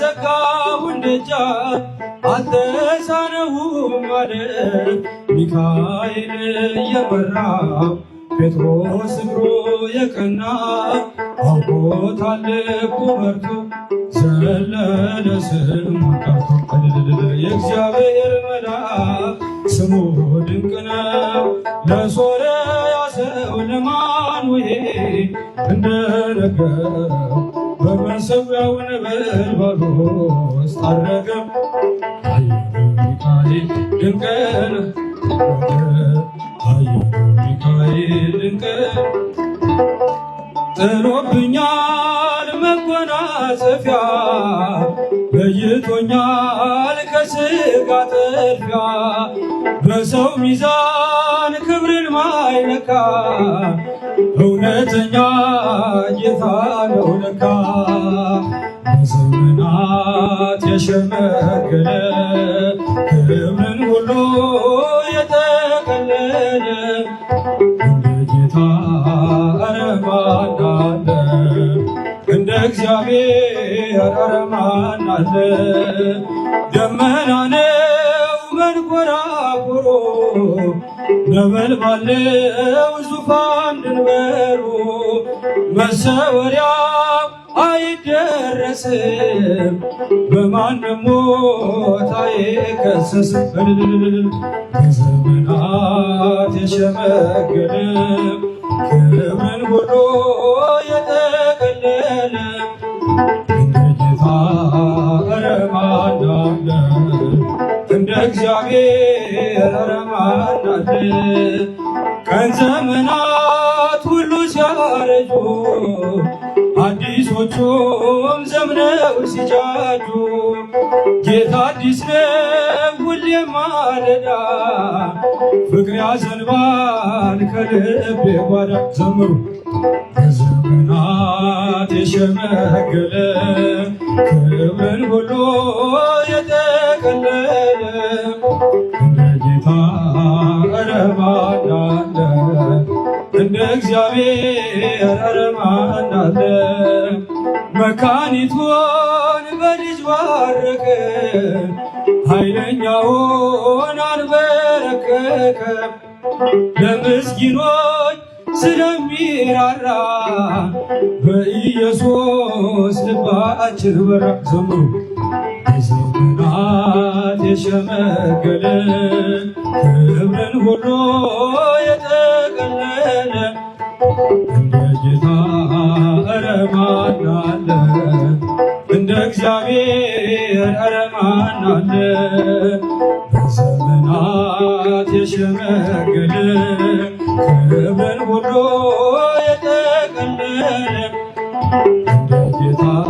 የዘጋውን ደጃፍ አልተሳነውም ማለት ሚካኤል እየመራው ጴጥሮስ እግሩ የቀና አውቆታል ልቡ በርቶ ዘለለ ስሙን ጠርቶ የእግዚአብሔር መልአክ ስሙ ድንቅ ነው። ለሶርያ ሰው ለማኑሄል እንደነገረው በመሠዊያው ነበልባል ውስጥ አረገ። ሚካኤል ድንቅ ነው። ሚካኤል ድንቅ ጥሎብኛል መጎናጸፊያ ለይቶኛል ከሥጋ ጥድፊያ በሰው ሚዛን ክብርን ማይለካ እውነተኛ ጌታ ነው ለካ። በዘመናት የሸመገለ ክብርን ሁሉ የጠቀለለ እንደ ጌታ ኧረ ማን አለ? እንደ እግዚአብሔር ኧረ ማን አለ? ደመና ነው መንኰራኵሩ ነበልባል ነው ዙፋን ድንበሩ መሰወሪያው አይደረስም በማንም ሞት አይከሰስም። በዘመናት የሸመገለ ክብርን ሁሉ የጠቀለለ እንደ ጌታ ኧረ ማን አለ? እንደ እግዚአብሔር ኧረ ማን አለ? ቀን ዘመናት ሁሉ ሲያረጁ አዲሶቹም ዘምነው ሲጃጁ ጌታ አዲስ ነው ሁሌም ማለዳ ፍቅር ያዘንባል ከልቤ ጓዳ። ዘምሩ በዘመናት የሸመገለ ክብርን ሁሉ የጠቀለለ እንደ ጌታ ኧረ ማን አለ? እንደ እግዚአብሔር ኧረ ማን አለ? መካኒቱን በልጅ ባረከ ኃይለኛውን አንበረከከ ለምስኪኖች ስለሚራራ በኢየሱስ ልባችን በራ። ዘምሩ በዘመናት የሸመገለ ክብርን ሁሉ የጠቀለለ እንደ ጌታ ኧረ ማን አለ? እንደ እግዚአብሔር ኧረ ማን አለ? በዘመናት የሸመገለ ክብርን ሁሉ የጠቀለለ እንደ ጌታ